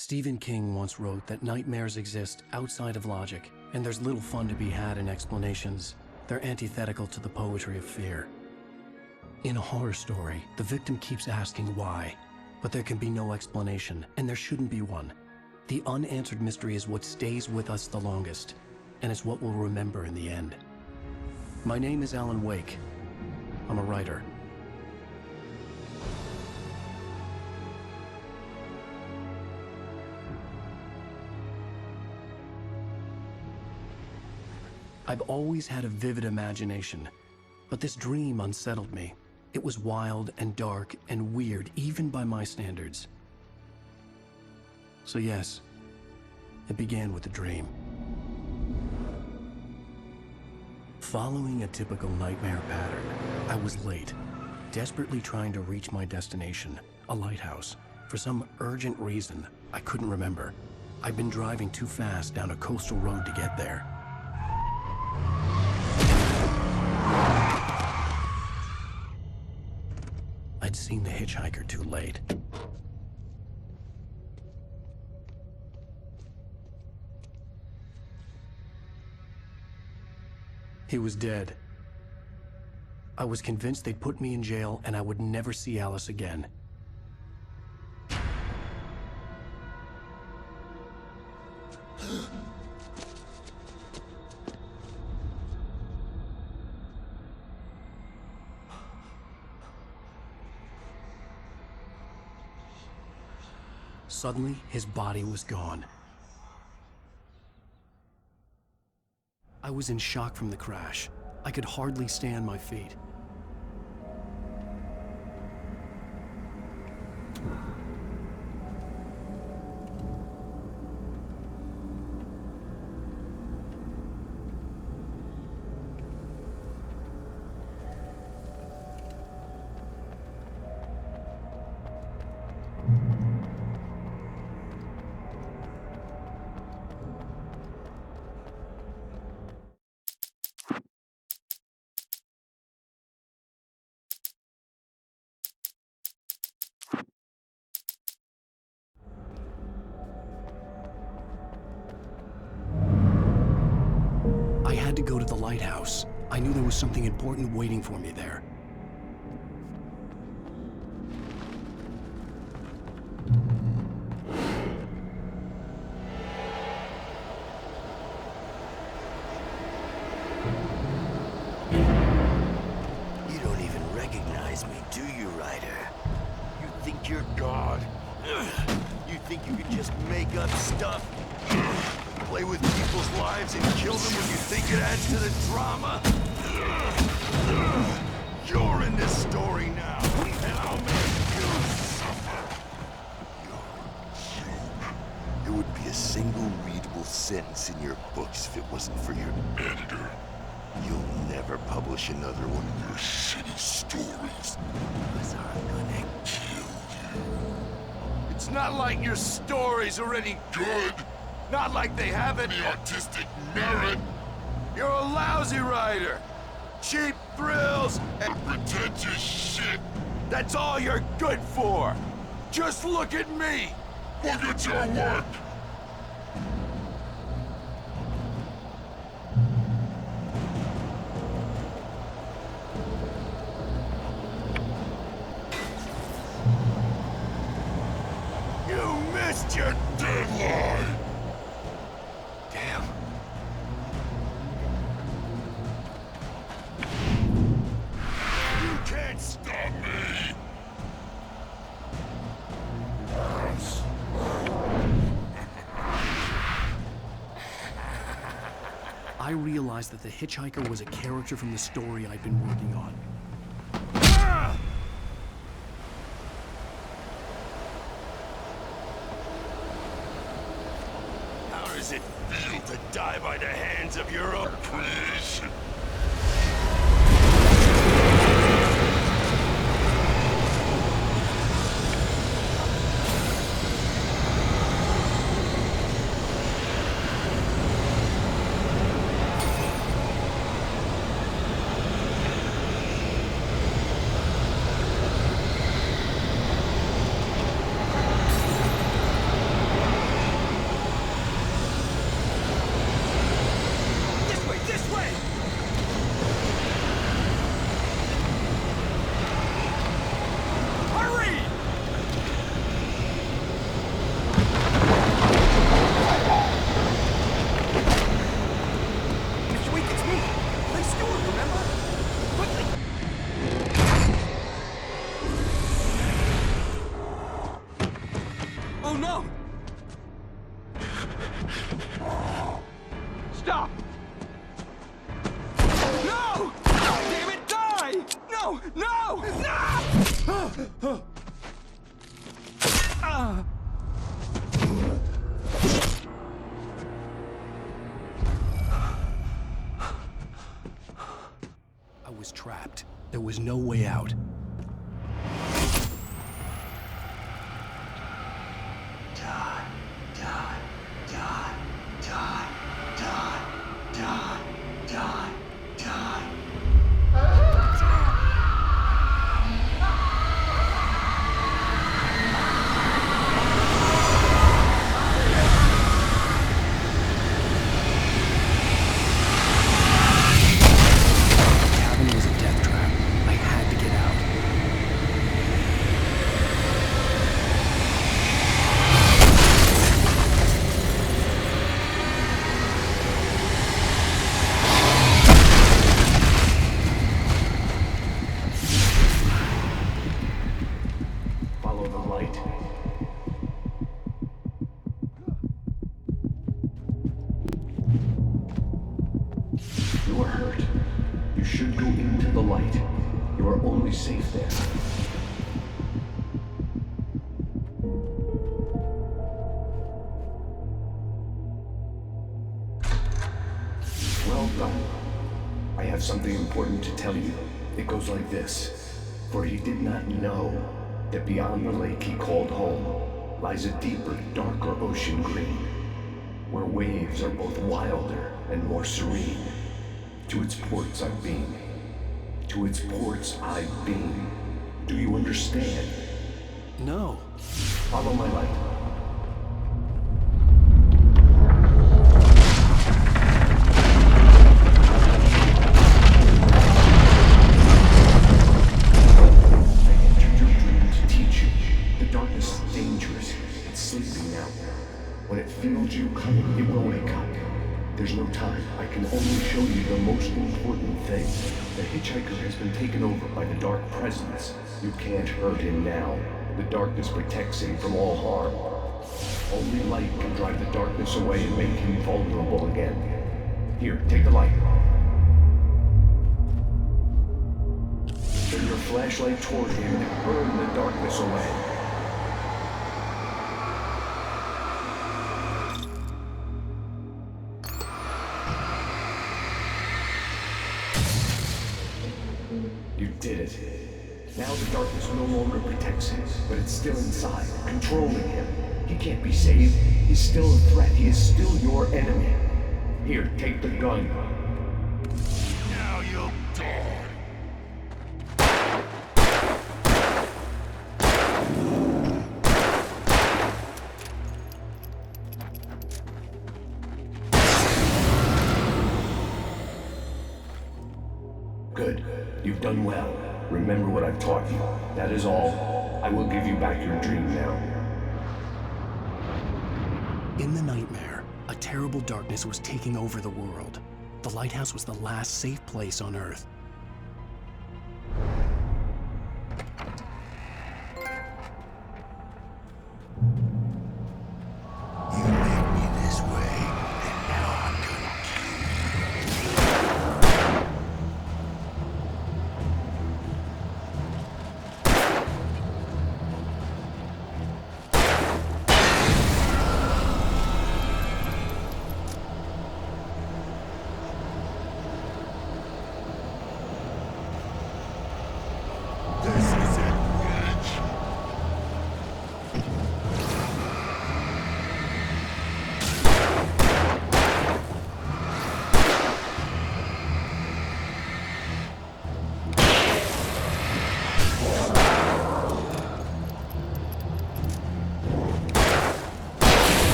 Stephen King once wrote that nightmares exist outside of logic, and there's little fun to be had in explanations. They're antithetical to the poetry of fear. In a horror story, the victim keeps asking why, but there can be no explanation, and there shouldn't be one. The unanswered mystery is what stays with us the longest, and it's what we'll remember in the end. My name is Alan Wake. I'm a writer. I've always had a vivid imagination, but this dream unsettled me. It was wild and dark and weird, even by my standards. So yes, it began with a dream. Following a typical nightmare pattern, I was late, desperately trying to reach my destination, a lighthouse. For some urgent reason, I couldn't remember. I'd been driving too fast down a coastal road to get there. I'd seen the hitchhiker too late. He was dead. I was convinced they'd put me in jail and I would never see Alice again. Suddenly, his body was gone. I was in shock from the crash. I could hardly stay on my feet. I had to go to the lighthouse. I knew there was something important waiting for me there. You don't even recognize me, do you, Ryder? You think you're God? You think you can just make up stuff? Play with people's lives and kill them when you think it adds to the drama? You're in this story now, and I'll make you suffer. You're a joke. There would be a single readable sentence in your books if it wasn't for your editor. You'll never publish another one of your shitty stories. Because I'm gonna kill you. It's not like your story's already good. Not like they have any artistic merit. You're a lousy writer. Cheap thrills and pretentious shit. That's all you're good for. Just look at me. Look at your work. You missed your deadline. Damn. You can't stop me! I realized that the hitchhiker was a character from the story I'd been working on. How does it feel to die by the hands of your own creation? No! No! No! I was trapped. There was no way out. Die, die, die, die, die, die, die, die. The cabin was a death trap. I had to get out. Follow the light. You are hurt. You should go into the light. You are only safe there. Well done. I have something important to tell you. It goes like this. For he did not know that beyond the lake he called home lies a deeper, darker ocean green, where waves are both wilder and more serene. To its ports I've been. To its ports I've been. Do you understand? No. Follow my light. I entered your dream to teach you. The darkness is dangerous. It's sleeping now. When it feels you coming, it will wake up. There's no time. I can only show you the most important thing. The hitchhiker has been taken over by the dark presence. You can't hurt him now. The darkness protects him from all harm. Only light can drive the darkness away and make him vulnerable again. Here, take the light. Turn your flashlight toward him and burn the darkness away. You did it. Now the darkness no longer protects him, but it's still inside, controlling him. He can't be saved. He's still a threat. He is still your enemy. Here, take the gun. Now you'll die. Good. You've done well. Remember what I've taught you. That is all. I will give you back your dream now. In the nightmare, a terrible darkness was taking over the world. The lighthouse was the last safe place on Earth. You made me this way, and now I'm gonna This is it, bitch.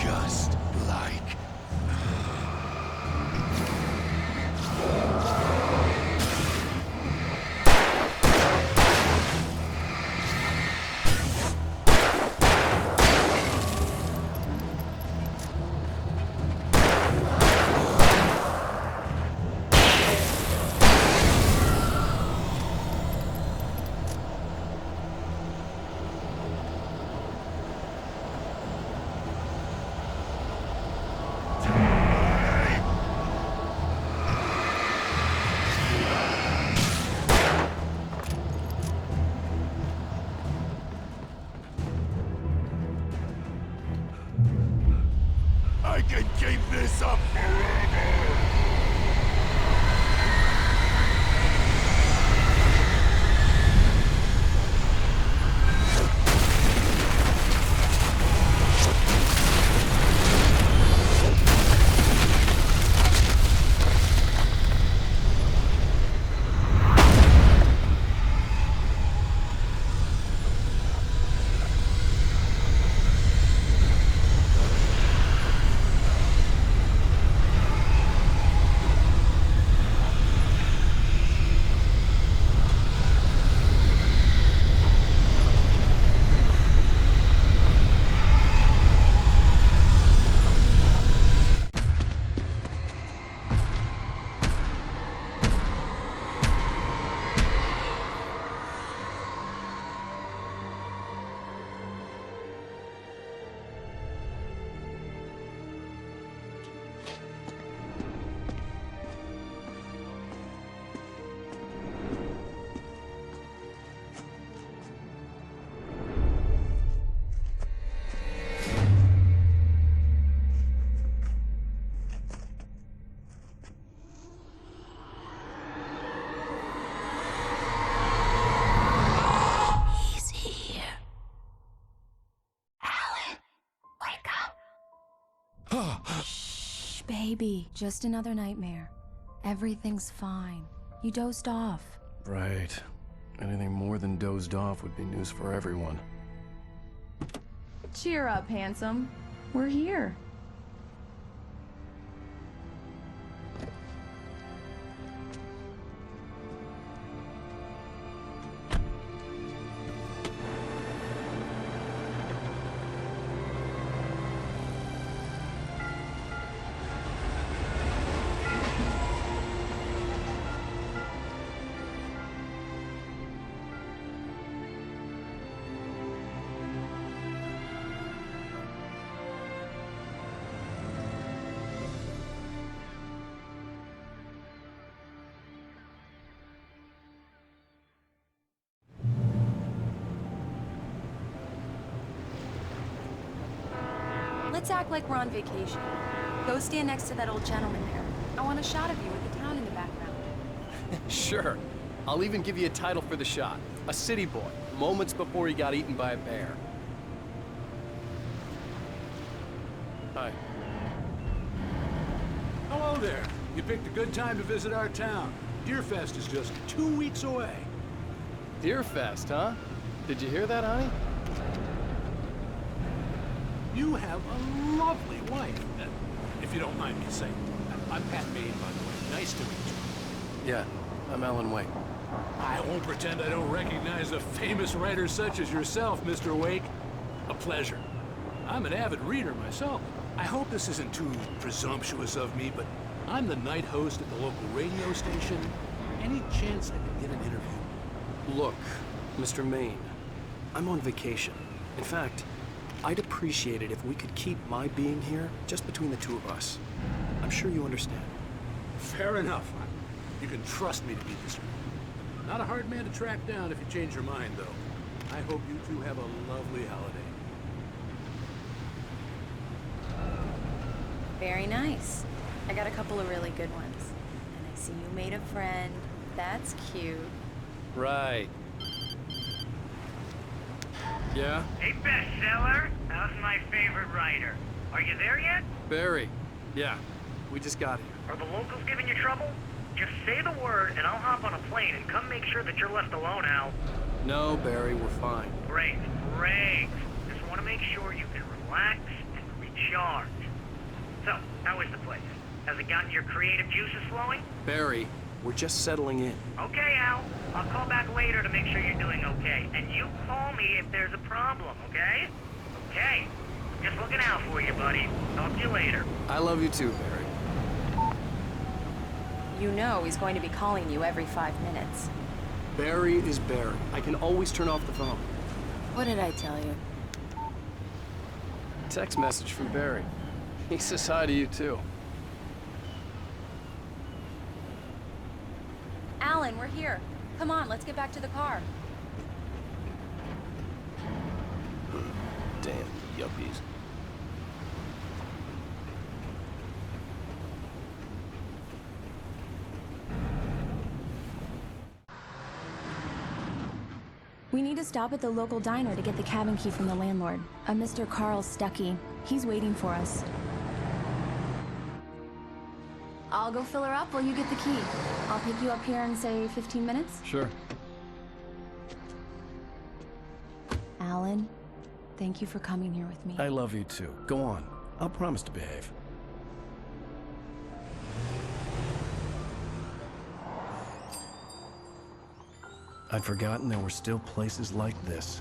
Just like can keep this up forever! Shh, baby. Just another nightmare. Everything's fine. You dozed off. Right. Anything more than dozed off would be news for everyone. Cheer up, handsome. We're here. Let's act like we're on vacation. Go stand next to that old gentleman there. I want a shot of you with the town in the background. Sure. I'll even give you a title for the shot. A city boy, moments before he got eaten by a bear. Hi. Hello there. You picked a good time to visit our town. Deerfest is just 2 weeks away. Deerfest, huh? Did you hear that, honey? You have a lovely wife. If you don't mind me saying. I'm Pat Maine, by the way. Nice to meet you. Yeah, I'm Alan Wake. I won't pretend I don't recognize a famous writer such as yourself, Mr. Wake. A pleasure. I'm an avid reader myself. I hope this isn't too presumptuous of me, but I'm the night host at the local radio station. Any chance I could get an interview? Look, Mr. Maine, I'm on vacation. In fact, I'd appreciate it if we could keep my being here just between the two of us. I'm sure you understand. Fair enough. You can trust me to be discreet. Not a hard man to track down if you change your mind, though. I hope you two have a lovely holiday. Very nice. I got a couple of really good ones. And I see you made a friend. That's cute. Right. Yeah? Hey, bestseller. How's my favorite writer? Are you there yet? Barry. Yeah. We just got here. Are the locals giving you trouble? Just say the word and I'll hop on a plane and come make sure that you're left alone, Al. No, Barry, we're fine. Great, great. Just want to make sure you can relax and recharge. So, how is the place? Has it gotten your creative juices flowing? Barry, we're just settling in. Okay, Al. I'll call back later to make sure you're doing okay. And you call me if there's a problem, okay? Okay. Just looking out for you, buddy. Talk to you later. I love you too, Barry. You know he's going to be calling you every 5 minutes. Barry is Barry. I can always turn off the phone. What did I tell you? Text message from Barry. He says hi to you too. Alan, we're here. Come on, let's get back to the car. Damn yuppies. We need to stop at the local diner to get the cabin key from the landlord, a Mr. Carl Stuckey. He's waiting for us. I'll go fill her up while you get the key. I'll pick you up here in, say, 15 minutes? Sure. Alan, thank you for coming here with me. I love you too. Go on. I'll promise to behave. I'd forgotten there were still places like this.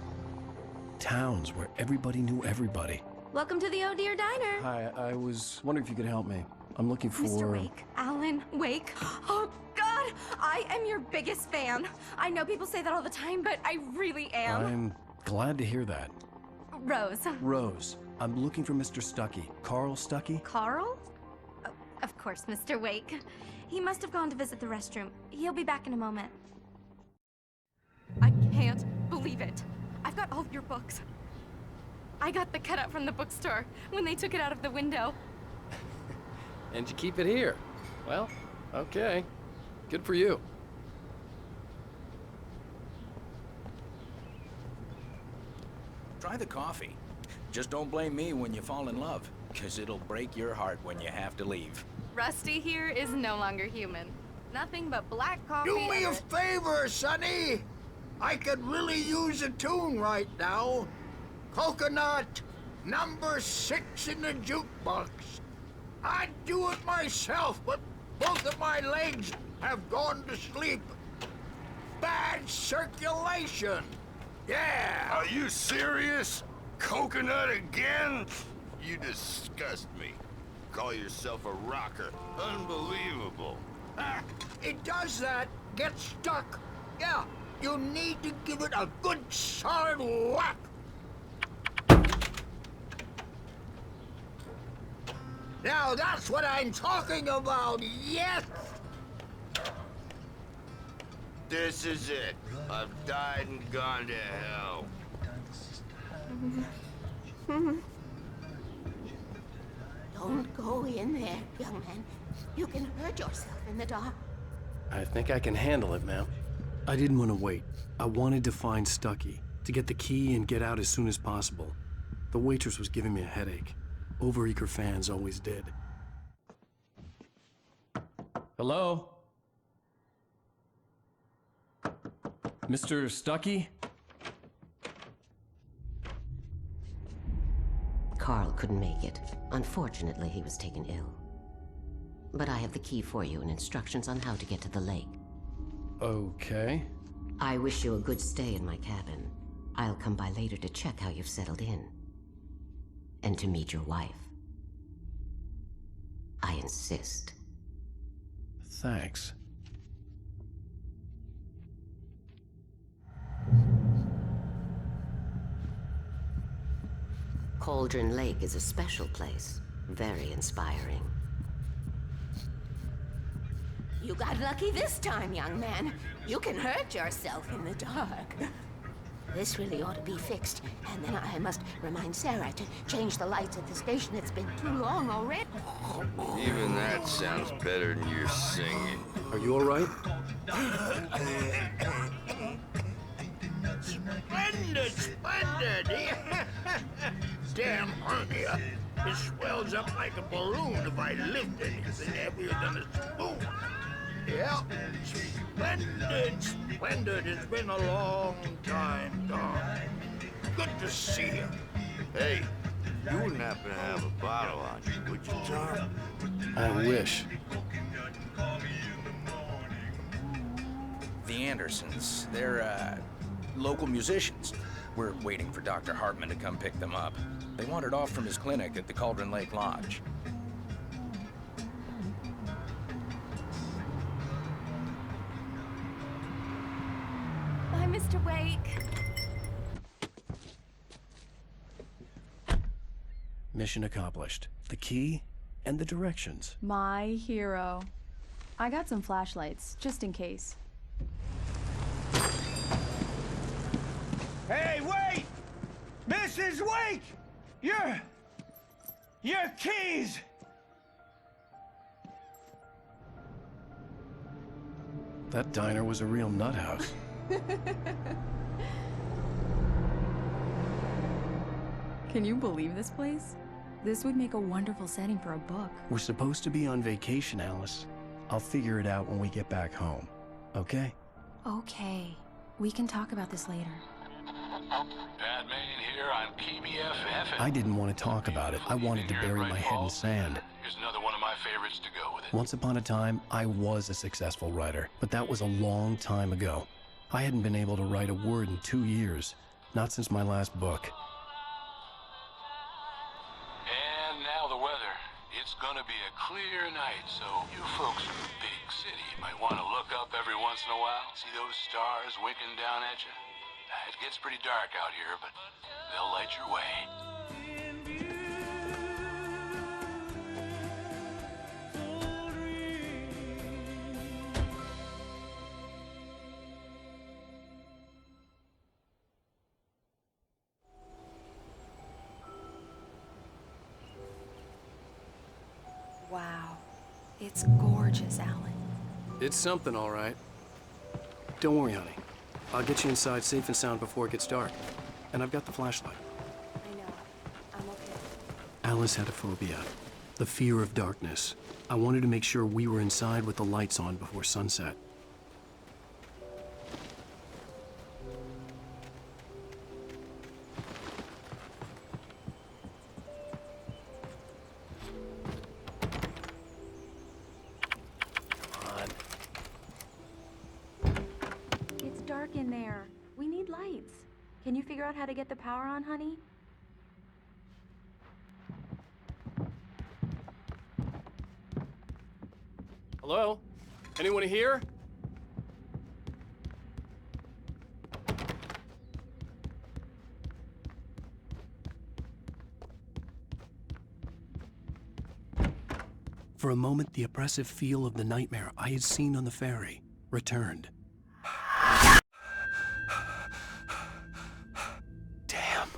Towns where everybody knew everybody. Welcome to the Oh Dear Diner. Hi, I was wondering if you could help me. I'm looking for... Mr. Wake. Alan Wake. Oh, God! I am your biggest fan. I know people say that all the time, but I really am. I'm glad to hear that. Rose. Rose, I'm looking for Mr. Stuckey. Carl Stuckey? Carl? Oh, of course, Mr. Wake. He must have gone to visit the restroom. He'll be back in a moment. I can't believe it. I've got all of your books. I got the cutout from the bookstore when they took it out of the window. And you keep it here. Well, okay. Good for you. Try the coffee. Just don't blame me when you fall in love, 'cause it'll break your heart when you have to leave. Rusty here is no longer human. Nothing but black coffee. Do me a favor, Sonny. I could really use a tune right now. Coconut, number 6 in the jukebox. I'd do it myself, but both of my legs have gone to sleep. Bad circulation. Yeah. Are you serious? Coconut again? You disgust me. Call yourself a rocker. Unbelievable. It does that. Get stuck. Yeah, you need to give it a good solid whack. Now that's what I'm talking about, yes! This is it. I've died and gone to hell. Don't go in there, young man. You can hurt yourself in the dark. I think I can handle it, ma'am. I didn't want to wait. I wanted to find Stuckey, to get the key and get out as soon as possible. The waitress was giving me a headache. Overeager fans always did. Hello? Mr. Stuckey? Carl couldn't make it. Unfortunately, he was taken ill. But I have the key for you and instructions on how to get to the lake. Okay. I wish you a good stay in my cabin. I'll come by later to check how you've settled in. And to meet your wife. I insist. Thanks. Cauldron Lake is a special place. Very inspiring. You got lucky this time, young man. You can hurt yourself in the dark. This really ought to be fixed. And then I must remind Sarah to change the lights at the station. It's been too long already. Even that sounds better than your singing. Are you all right? Splendid, splendid! Damn hernia. It swells up like a balloon if I lift anything heavier than a spoon. Yeah, splendid, splendid. It's been a long time gone. Good to see you. Hey, you wouldn't happen to have a bottle on you, would you, Tom? I wish. The Andersons, they're, local musicians. We're waiting for Dr. Hartman to come pick them up. They wandered off from his clinic at the Cauldron Lake Lodge. Bye, Mr. Wake. Mission accomplished. The key and the directions. My hero. I got some flashlights, just in case. Hey, wait! Mrs. Wake! Your keys! That diner was a real nut house. Can you believe this place? This would make a wonderful setting for a book. We're supposed to be on vacation, Alice. I'll figure it out when we get back home, okay? Okay. We can talk about this later. Batman here on KBF-FM. I didn't want to talk about it. I wanted to bury my head in sand. Here's another one of my favorites to go with it. Once upon a time, I was a successful writer, but that was a long time ago. I hadn't been able to write a word in 2 years, not since my last book. And now the weather. It's gonna be a clear night, so you folks in the big city might want to look up every once in a while, see those stars winking down at you. It gets pretty dark out here, but they'll light your way. Wow. It's gorgeous, Alan. It's something, all right. Don't worry, honey. I'll get you inside safe and sound before it gets dark. And I've got the flashlight. I know. I'm okay. Alice had a phobia, the fear of darkness. I wanted to make sure we were inside with the lights on before sunset. It's dark in there. We need lights. Can you figure out how to get the power on, honey? Hello? Anyone here? For a moment, the oppressive feel of the nightmare I had seen on the ferry returned. Damn.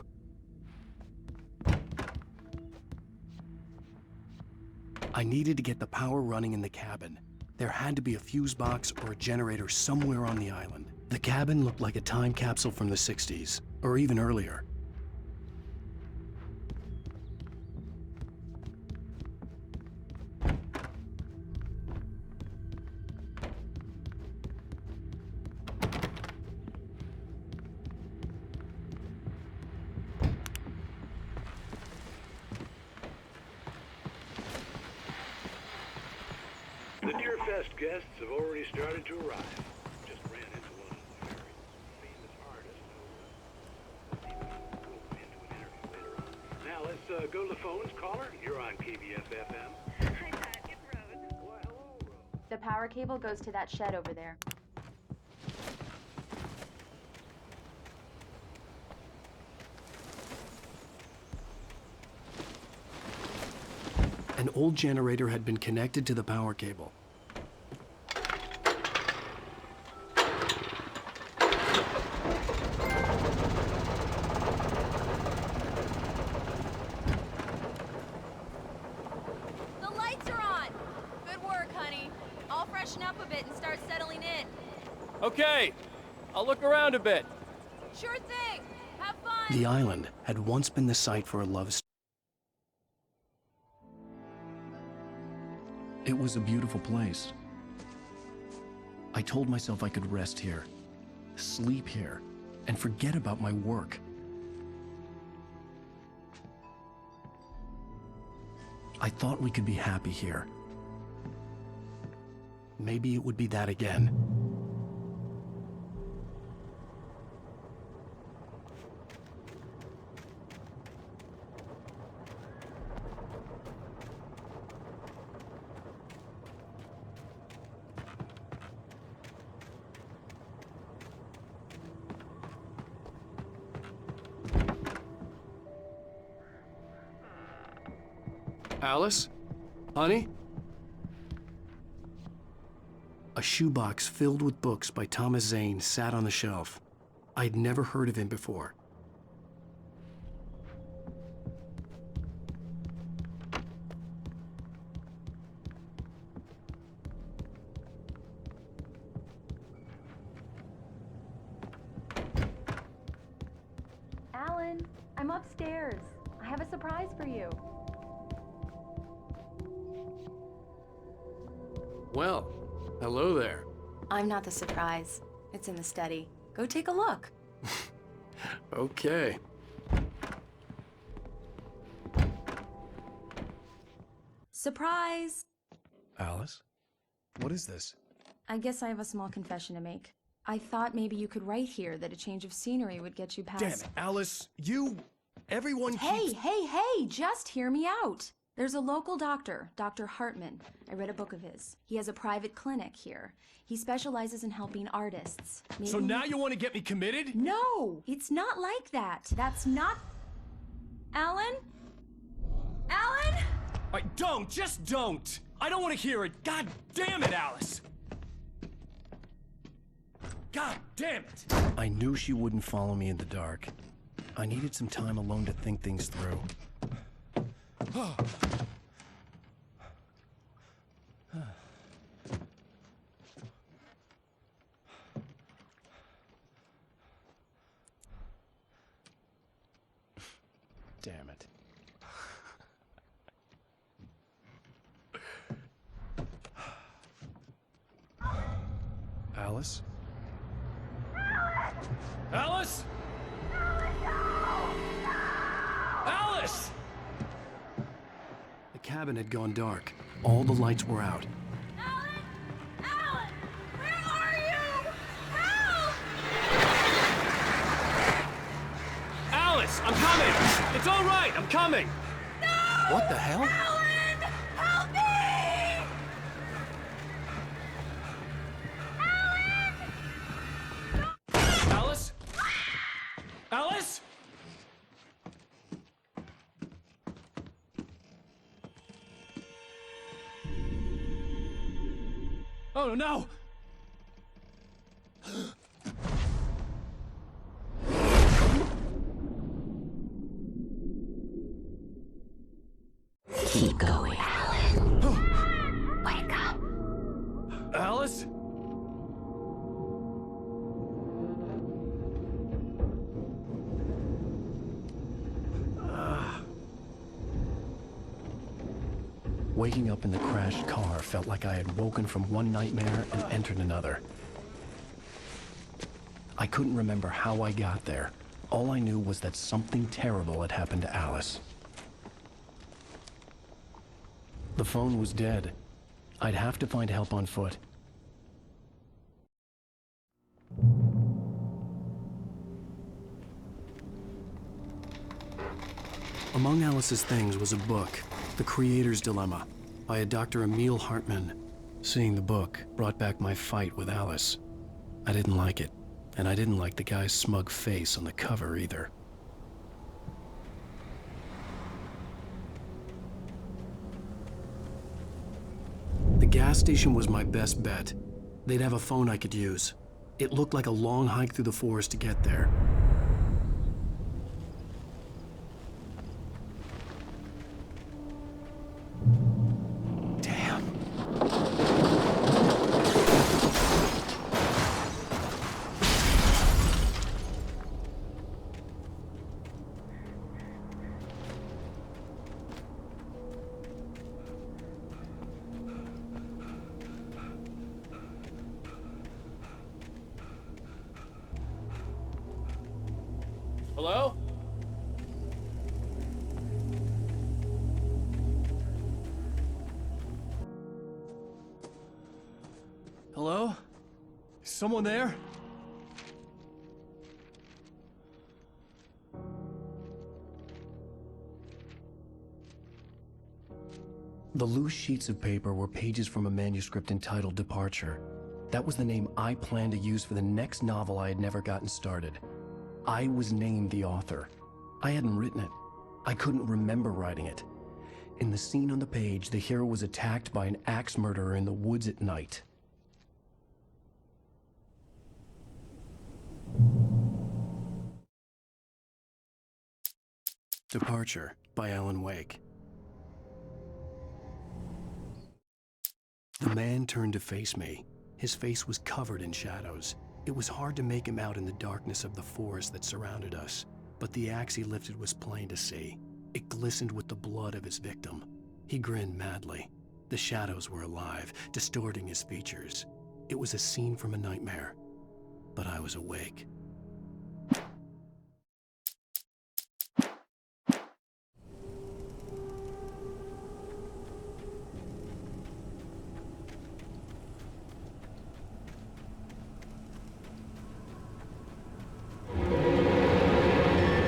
I needed to get the power running in the cabin. There had to be a fuse box or a generator somewhere on the island. The cabin looked like a time capsule from the 60s, or even earlier. The Deerfest guests have already started to arrive. Just ran into one of the very famous artists who will go into an interview later on. Now let's go to the phones. Caller, you're on KBF-FM. Hi, Pat. It's Rose. Why, hello, Rose. The power cable goes to that shed over there. An old generator had been connected to the power cable. The lights are on! Good work, honey. I'll freshen up a bit and start settling in. Okay. I'll look around a bit. Sure thing! Have fun! The island had once been the site for a love story. It was a beautiful place. I told myself I could rest here, sleep here, and forget about my work. I thought we could be happy here. Maybe it would be that again. Alice? Honey? A shoebox filled with books by Thomas Zane sat on the shelf. I'd never heard of him before. Alan, I'm upstairs. I have a surprise for you. Well, hello there. I'm not the surprise. It's in the study. Go take a look. Okay. Surprise! Alice? What is this? I guess I have a small confession to make. I thought maybe you could write here that a change of scenery would get you past... Damn it, Alice! Everyone Hey, keeps... hey, just hear me out! There's a local doctor, Dr. Hartman. I read a book of his. He has a private clinic here. He specializes in helping artists. Maybe... So now you want to get me committed? No! It's not like that. That's not... Alan? Alan? Just don't! I don't want to hear it! God damn it, Alice! God damn it! I knew she wouldn't follow me in the dark. I needed some time alone to think things through. Damn it. Alice? Alice? Alice! The cabin had gone dark. All the lights were out. Alan! Where are you? Help! Alice, I'm coming! It's all right, I'm coming! No! What the hell? Alan! Help me! Alice? Alice? Oh no! Keep going, Alan. Wake up. Alice? Waking up in the crashed car felt like I had woken from one nightmare and entered another. I couldn't remember how I got there. All I knew was that something terrible had happened to Alice. The phone was dead. I'd have to find help on foot. Among Alice's things was a book, The Creator's Dilemma, by a Dr. Emil Hartman. Seeing the book brought back my fight with Alice. I didn't like it, and I didn't like the guy's smug face on the cover either. The gas station was my best bet. They'd have a phone I could use. It looked like a long hike through the forest to get there. Hello? Hello? Is someone there? The loose sheets of paper were pages from a manuscript entitled Departure. That was the name I planned to use for the next novel I had never gotten started. I was named the author. I hadn't written it. I couldn't remember writing it. In the scene on the page, the hero was attacked by an axe murderer in the woods at night. Departure by Alan Wake. The man turned to face me. His face was covered in shadows. It was hard to make him out in the darkness of the forest that surrounded us, but the axe he lifted was plain to see. It glistened with the blood of his victim. He grinned madly. The shadows were alive, distorting his features. It was a scene from a nightmare, but I was awake.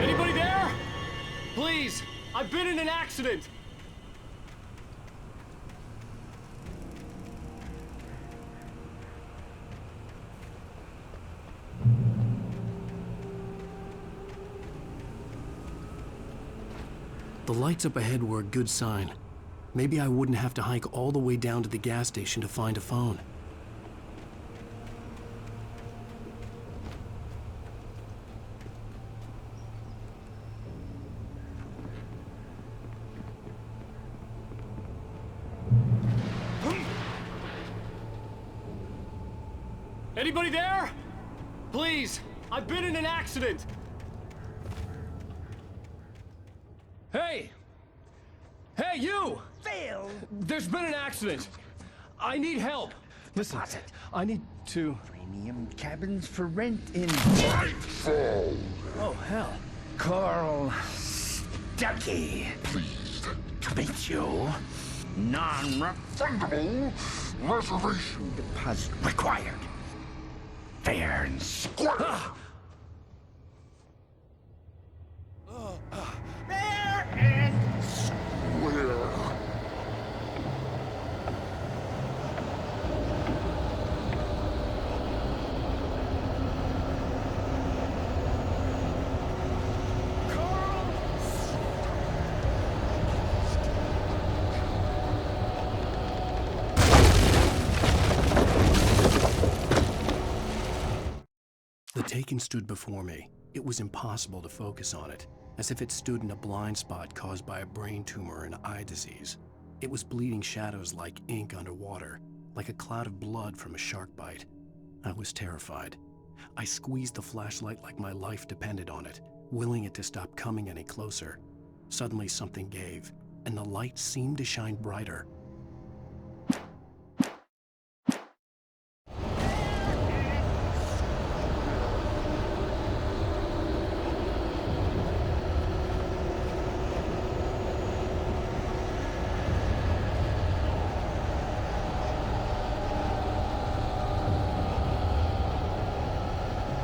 Anybody there? Please, I've been in an accident. The lights up ahead were a good sign. Maybe I wouldn't have to hike all the way down to the gas station to find a phone. Anybody there? Please, I've been in an accident. Hey! Hey, you! Phil! There's been an accident. I need help. Listen, I need to... Premium cabins for rent in... Oh, hell. Carl Stuckey. Pleased To meet you. Non-refundable reservation deposit required. Fair and square. Fair and square. The Taken stood before me. It was impossible to focus on it, as if it stood in a blind spot caused by a brain tumor and eye disease. It was bleeding shadows like ink underwater, like a cloud of blood from a shark bite. I was terrified. I squeezed the flashlight like my life depended on it, willing it to stop coming any closer. Suddenly something gave, and the light seemed to shine brighter.